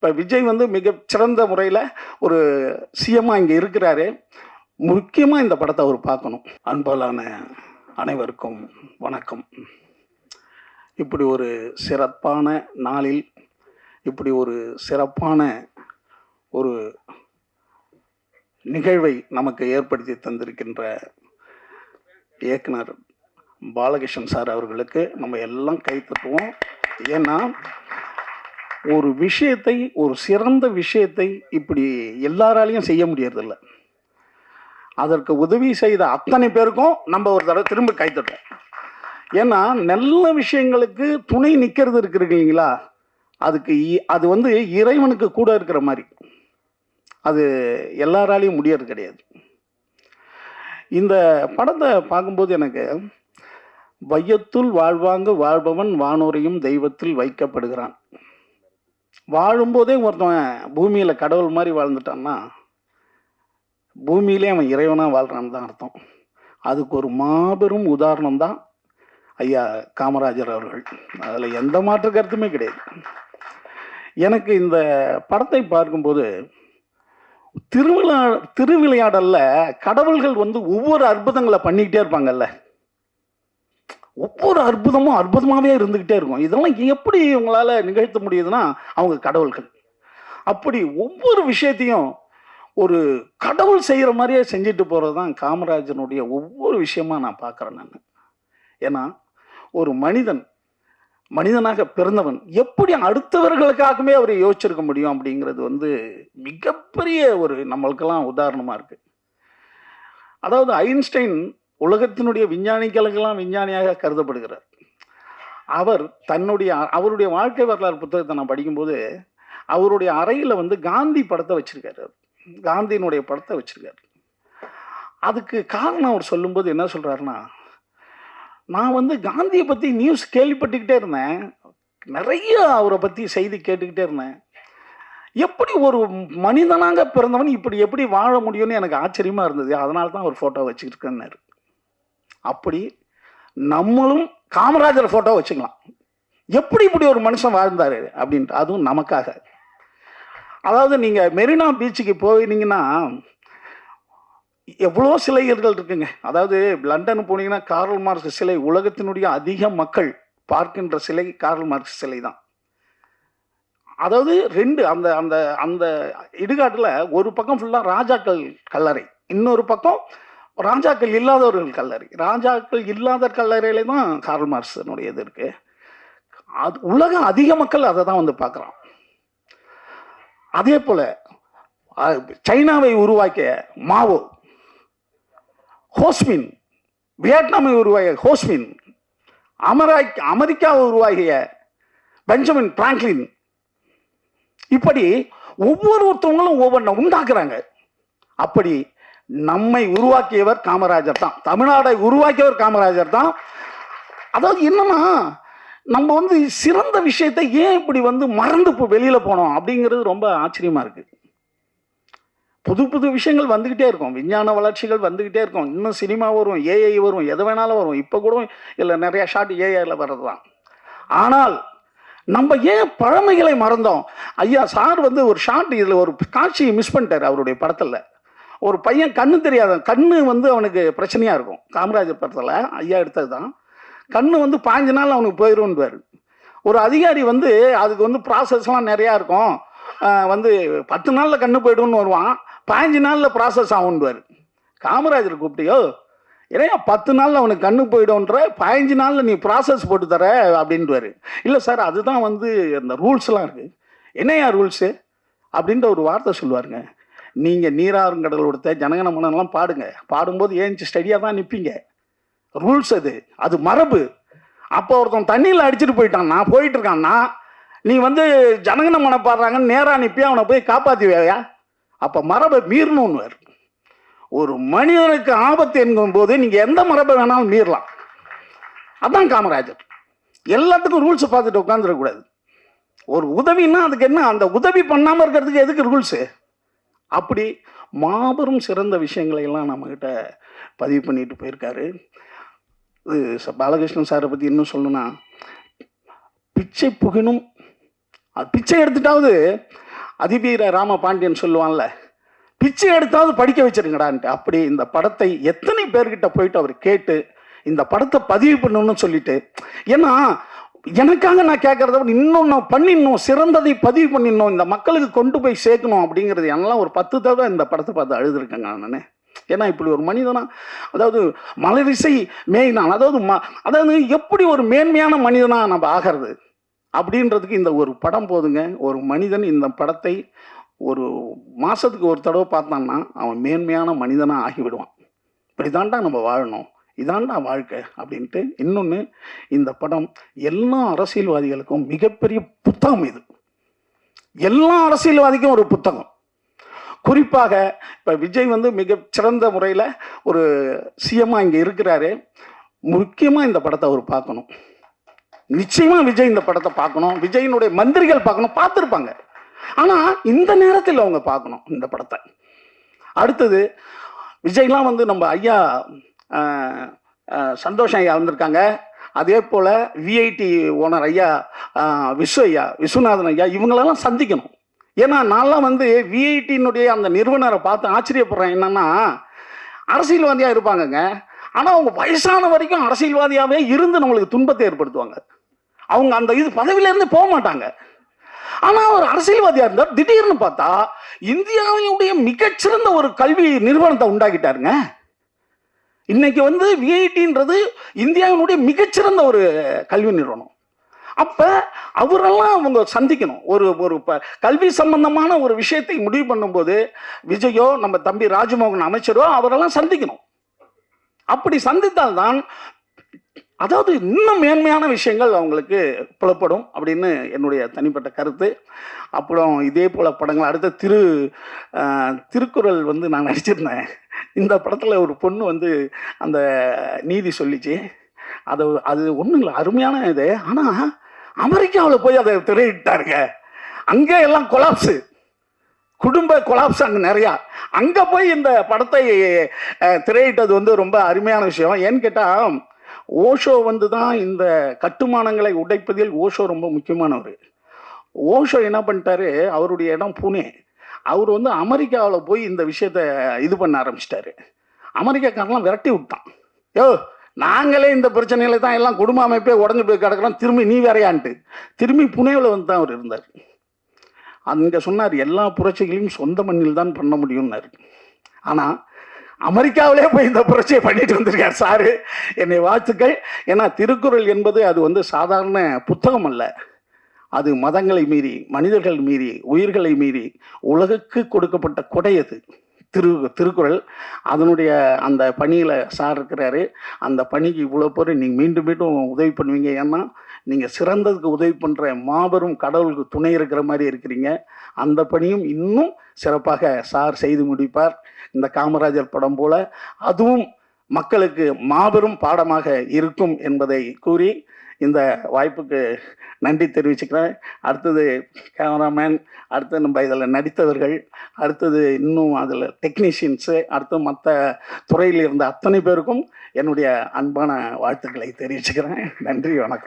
இப்போ விஜய் வந்து மிகச்சிறந்த முறையில் ஒரு சிஎம்மாக இங்கே இருக்கிறாரு. முக்கியமாக இந்த படத்தை அவர் பார்க்கணும். அன்பாலான அனைவருக்கும் வணக்கம். இப்படி ஒரு சிறப்பான நாளில் இப்படி ஒரு சிறப்பான ஒரு நிகழ்வை நமக்கு ஏற்படுத்தி தந்திருக்கின்ற இயக்குனர் பாலகிருஷ்ணன் சார் அவர்களுக்கு நம்ம எல்லாம் கை தட்டுவோம். ஏன்னா ஒரு விஷயத்தை, ஒரு சிறந்த விஷயத்தை இப்படி எல்லாராலையும் செய்ய முடியறதில்ல. அதற்கு உதவி செய்த அத்தனை பேருக்கும் நம்ம ஒரு தடவை திரும்ப கை தட்டுவோம். ஏன்னா நல்ல விஷயங்களுக்கு துணை நிற்கிறது இருக்கிறீங்களா, அதுக்கு அது வந்து இறைவனுக்கு கூட இருக்கிற மாதிரி. அது எல்லாராலையும் முடியறது கிடையாது. இந்த படத்தை பார்க்கும்போது எனக்கு வையத்துள் வாழ்வாங்கு வாழ்பவன் வானோரையும் தெய்வத்தில் வைக்கப்படுகிறான். வாழும்போதே ஒருத்தவன் பூமியில் கடவுள் மாதிரி வாழ்ந்துட்டான்னா பூமியிலே அவன் இறைவனாக வாழ்கிறான்னு தான் அர்த்தம். அதுக்கு ஒரு மாபெரும் உதாரணம் தான் ஐயா காமராஜர் அவர்கள். அதில் எந்த மாற்று கருத்துமே கிடையாது. எனக்கு இந்த படத்தை பார்க்கும்போது திருவிளையாடல்ல கடவுள்கள் வந்து ஒவ்வொரு அற்புதங்களை பண்ணிக்கிட்டே இருப்பாங்கல்ல, ஒவ்வொரு அற்புதமும் அற்புதமாகவே இருந்துக்கிட்டே இருக்கும். இதெல்லாம் எப்படி உங்களால் நிகழ்த்த முடியுதுன்னா அவங்க கடவுள்கள். அப்படி ஒவ்வொரு விஷயத்தையும் ஒரு கடவுள் செய்கிற மாதிரியே செஞ்சுட்டு போகிறது தான் காமராஜனுடைய ஒவ்வொரு விஷயமா நான் பார்க்குறேன் நான். ஏன்னா ஒரு மனிதனாக பிறந்தவன் எப்படி அடுத்தவர்களுக்காகவே அவர் யோசிச்சிருக்க முடியும் அப்படிங்கிறது வந்து மிகப்பெரிய ஒரு நம்மளுக்கெல்லாம் உதாரணமாக இருக்குது. அதாவது ஐன்ஸ்டைன் உலகத்தினுடைய விஞ்ஞானிகளுக்கெல்லாம் விஞ்ஞானியாக கருதப்படுகிறார். அவருடைய வாழ்க்கை வரலாறு புத்தகத்தை நான் படிக்கும்போது அவருடைய அறையில் வந்து காந்தி படத்தை வச்சிருக்காரு. காந்தியினுடைய படத்தை வச்சிருக்காரு. அதுக்கு காரணம் அவர் சொல்லும்போது என்ன சொல்றாருன்னா, நான் வந்து காந்தியை பற்றி நியூஸ் கேள்விப்பட்டுக்கிட்டே இருந்தேன், நிறைய அவரை பற்றி செய்தி கேட்டுக்கிட்டே இருந்தேன். எப்படி ஒரு மனிதனாக பிறந்தவன் இப்படி எப்படி வாழ முடியும்னு எனக்கு ஆச்சரியமாக இருந்தது. அதனால தான் அவர் ஃபோட்டோ வச்சுக்கிட்டு. அப்படி நம்மளும் காமராஜர் ஃபோட்டோ வச்சுக்கலாம். எப்படி இப்படி ஒரு மனுஷன் வாழ்ந்தாரு அப்படின்ட்டு, அதுவும் நமக்காக. அதாவது நீங்கள் மெரினா பீச்சுக்கு போயிருந்தீங்கன்னா எவ்வளோ சிலைகள் இருக்குங்க. அதாவது லண்டன் போனீங்கன்னா கார்ல் மார்க்ஸ் சிலை, உலகத்தினுடைய அதிக மக்கள் பார்க்கின்ற சிலை கார்ல் மார்க்ஸ் சிலை தான். அதாவது ரெண்டு அந்த அந்த அந்த இடுகாட்டில் ஒரு பக்கம் ஃபுல்லாக ராஜாக்கள் கல்லறை, இன்னொரு பக்கம் ராஜாக்கள் இல்லாதவர்கள் கல்லறை. ராஜாக்கள் இல்லாத கல்லறையில தான் கார்ல் மார்க்ஸனுடைய இது இருக்கு. அது உலகம் அதிக மக்கள் அதை தான் வந்து பார்க்குறான். அதே போல சைனாவை உருவாக்கிய மாவோ, ஹோஸ்மின் வியட்நாமை உருவாக்கிய ஹோஸ்மின், அமெரிக்காவை உருவாகிய பெஞ்சமின் பிராங்க்லின், இப்படி ஒவ்வொருத்தவங்களும் ஒவ்வொன்றை உண்டாக்குறாங்க. அப்படி நம்மை உருவாக்கியவர் காமராஜர் தான். தமிழ்நாடை உருவாக்கியவர் காமராஜர் தான். அதாவது என்னன்னா, நம்ம வந்து சிறந்த விஷயத்தை ஏன் இப்படி வந்து மறந்து வெளியில போனோம் அப்படிங்கிறது ரொம்ப ஆச்சரியமா இருக்கு. புது புது விஷயங்கள் வந்துகிட்டே இருக்கும், விஞ்ஞான வளர்ச்சிகள் வந்துகிட்டே இருக்கும். இன்னும் சினிமா வரும், ஏஐ வரும், எது வேணாலும் வரும். இப்போ கூட இல்லை நிறைய ஷாட் ஏஐல வர்றது தான். ஆனால் நம்ம ஏன் பழமைகளை மறந்தோம்? ஐயா சார் வந்து ஒரு ஷாட், இதில் ஒரு காட்சியை மிஸ் பண்ணிட்டார் அவருடைய படத்தில். ஒரு பையன் கண்ணு தெரியாத, கண்ணு வந்து அவனுக்கு பிரச்சனையாக இருக்கும். காமராஜர் படத்தில் ஐயா எடுத்தது தான். கண்ணு வந்து 5 நாள் அவனுக்கு போயிடும்ன்றார். ஒரு அதிகாரி வந்து அதுக்கு வந்து ப்ராசஸ்லாம் நிறையா இருக்கும், வந்து 10 நாளில் கண்ணு போய்டும்னு வருவான், 15 நாளில் ப்ராசஸ் ஆகுன்றார். காமராஜர் கூப்பிட்டியோ, ஏன்னா 10 நாளில் அவனுக்கு கண்ணு போய்டும்ன்ற, 15 நாளில் நீ ப்ராசஸ் போட்டு தர அப்படின்றாரு. இல்லை சார், அதுதான் வந்து அந்த ரூல்ஸ்லாம் இருக்குது. என்னையா ரூல்ஸு அப்படின்ற ஒரு வார்த்தை சொல்லுவாருங்க. நீங்கள் நீராறுங்கடலோட ஜனகணமனெல்லாம் பாடுங்க, பாடும்போது ஏஞ்சி ஸ்டடியாக தான் நிற்பீங்க. ரூல்ஸ் அது மரபு. அப்போ ஒருத்தன் தண்ணியில் அடிச்சுட்டு போயிட்டான், நான் போயிட்டு இருக்கான்னா, நீ வந்து ஜனகணமன பாடுறாங்கன்னு நேராக நிற்பி அவனை போய் காப்பாற்றுவியா? அப்போ மரபை மீறணும்னு. ஒரு மனிதனுக்கு ஆபத்து என்கும் போது நீங்கள் எந்த மரபை வேணாலும் மீறலாம். அதான் காமராஜர். எல்லாத்துக்கும் ரூல்ஸை பார்த்துட்டு உட்காந்துடக்கூடாது. ஒரு உதவின்னா அதுக்கு என்ன, அந்த உதவி பண்ணாமல் இருக்கிறதுக்கு எதுக்கு ரூல்ஸு? அப்படி மாபெரும் சிறந்த விஷயங்களை எல்லாம் நம்மக்கிட்ட பதிவு பண்ணிட்டு போயிருக்காரு. பாலகிருஷ்ணன் சாரை பற்றி இன்னும் சொல்லணும்னா, பிச்சை புகினும், அது பிச்சை எடுத்துட்டாவது அதிவீர ராம பாண்டியன் சொல்லுவான்ல, பிச்சை எடுத்தாவது படிக்க வச்சிருங்கடான்ட்டு. அப்படி இந்த படத்தை எத்தனை பேர்கிட்ட போயிட்டு அவர் கேட்டு இந்த படத்தை பதிவு பண்ணணும்னு சொல்லிட்டு, ஏன்னா எனக்காக நான் கேட்கறத விட இன்னும் நான் பண்ணிடணும், சிறந்ததை பதிவு பண்ணிடணும், இந்த மக்களுக்கு கொண்டு போய் சேர்க்கணும் அப்படிங்கிறது எல்லாம் ஒரு 10 தடவை இந்த படத்தை பார்த்து அழுதுருக்கேங்க நான். ஏன்னா இப்படி ஒரு மனிதனா, அதாவது மலரிசை மேய்னான், அதாவது எப்படி ஒரு மேன்மையான மனிதனா நம்ம ஆகிறது அப்படின்றதுக்கு இந்த ஒரு படம் போதுங்க. ஒரு மனிதன் இந்த படத்தை ஒரு மாசத்துக்கு ஒரு தடவை பார்த்தான்னா அவன் மேன்மையான மனிதனா ஆகிவிடுவான். இப்படிதான்டா நம்ம வாழணும், இதான்டா வாழ்க்கை அப்படின்ட்டு. இன்னொன்று, இந்த படம் எல்லா அரசியல்வாதிகளுக்கும் மிகப்பெரிய புத்தகம். இது எல்லா அரசியல்வாதிக்கும் ஒரு புத்தகம். குறிப்பாக இப்போ விஜய் வந்து மிக சிறந்த முறையில் ஒரு சிஎம்மாக இங்கே இருக்கிறாரு. முக்கியமாக இந்த படத்தை அவர் பார்க்கணும். நிச்சயமாக விஜய் இந்த படத்தை பார்க்கணும். விஜயினுடைய மந்திரிகள் பார்க்கணும், பார்த்துருப்பாங்க. ஆனால் இந்த நேரத்தில் அவங்க பார்க்கணும் இந்த படத்தை. அடுத்தது, விஜய்லாம் வந்து நம்ம ஐயா சந்தோஷம் ஐயா வந்திருக்காங்க. அதே போல் விஐடி ஓனர் ஐயா விஸ்வநாதன் ஐயா, இவங்களெல்லாம் சந்திக்கணும். ஏன்னா நான்லாம் வந்து விஐடியினுடைய அந்த நிறுவனரை பார்த்து ஆச்சரியப்படுறேன். என்னன்னா, அரசியல்வாதியாக இருப்பாங்கங்க, ஆனால் அவங்க வயசான வரைக்கும் அரசியல்வாதியாகவே இருந்து நம்மளுக்கு துன்பத்தை ஏற்படுத்துவாங்க. அவங்க அந்த பதவியிலேருந்து போக மாட்டாங்க. ஆனால் ஒரு அரசியல்வாதியாக இருந்தால் திடீர்னு பார்த்தா இந்தியாவினுடைய மிகச்சிறந்த ஒரு கல்வி நிறுவனத்தை உண்டாக்கிட்டாருங்க. இன்னைக்கு வந்து விஐடின்றது இந்தியாவினுடைய மிகச்சிறந்த ஒரு கல்வி நிறுவனம். அப்போ அவரெல்லாம் அவங்க சந்திக்கணும். ஒரு கல்வி சம்பந்தமான ஒரு விஷயத்தை முடிவு பண்ணும்போது விஜயோ நம்ம தம்பி ராஜ்மோகன் அமைச்சரோ அவரெல்லாம் சந்திக்கணும். அப்படி சந்தித்தால்தான் அதாவது இன்னும் மேன்மையான விஷயங்கள் அவங்களுக்கு புலப்படும் அப்படின்னு என்னுடைய தனிப்பட்ட கருத்து. அப்புறம் இதே போல் படங்கள், அடுத்த திருக்குறள் வந்து நான் நடிச்சிருந்தேன். இந்த படத்தில் ஒரு பொண்ணு வந்து அந்த நீதி சொல்லிச்சு. அது ஒன்றும் இல்லை, அருமையான இது. ஆனால் அமெரிக்காவில் போய் அதை திரையிட்டாருங்க. அங்கே எல்லாம் கொலாப்ஸு, குடும்ப கொலாப்ஸ் அங்கே நிறையா. அங்கே போய் இந்த படத்தை திரையிட்டது வந்து ரொம்ப அருமையான விஷயம். ஏன்னு கேட்டால், ஓஷோ வந்து தான் இந்த கட்டுமானங்களை உடைப்பதில் ஓஷோ ரொம்ப முக்கியமானவர். ஓஷோ என்ன பண்ணிட்டாரு, அவருடைய இடம் புனே. அவர் வந்து அமெரிக்காவில் போய் இந்த விஷயத்தை இது பண்ண ஆரம்பிச்சிட்டாரு. அமெரிக்காக்காரெல்லாம் விரட்டி விட்டான். நாங்களே இந்த பிரச்சனையில தான் எல்லாம் குடும்ப அமைப்பே உடஞ்சு போய் கிடக்கிறோம், திரும்பி நீ வேறையான்ட்டு திரும்பி புனேவில் வந்து தான் அவர் இருந்தார். அங்கே சொன்னார், எல்லா புரட்சிகளையும் சொந்த மண்ணில் தான் பண்ண முடியும்னாரு. ஆனால் அமெரிக்காவிலே போய் இந்த புரட்சியை பண்ணிட்டு வந்திருக்கார் சாரு. என்னை வாழ்த்துக்கள். ஏன்னா திருக்குறள் என்பது அது வந்து சாதாரண புத்தகம் அல்ல. அது மதங்களை மீறி, மனிதர்கள் மீறி, உயிர்களை மீறி உலகுக்கு கொடுக்கப்பட்ட கொடை. அது திருக்குறள். அதனுடைய அந்த பணியில் சார் இருக்கிறாரு. அந்த பணிக்கு இவ்வளோ பேர் நீங்கள் மீண்டும் மீண்டும் உதவி பண்ணுவீங்க. ஏன்னா நீங்கள் சிறந்ததுக்கு உதவி பண்ணுற மாபெரும் கடவுளுக்கு துணை இருக்கிற மாதிரி இருக்கிறீங்க. அந்த பணியும் இன்னும் சிறப்பாக சார் செய்து முடிப்பார். இந்த காமராஜர் படம் போல அதுவும் மக்களுக்கு மாபெரும் பாடமாக இருக்கும் என்பதை கூறி இந்த வாய்ப்புக்கு நன்றி தெரிவிச்சுக்கிறேன். அடுத்தது கேமராமேன், அடுத்து நம்ம இதில் நடித்தவர்கள், அடுத்தது இன்னும் அதில் டெக்னீஷியன்ஸு, அடுத்து மற்ற துறையில் இருந்த அத்தனை பேருக்கும் என்னுடைய அன்பான வாழ்த்துக்களை தெரிவிச்சுக்கிறேன். நன்றி, வணக்கம்.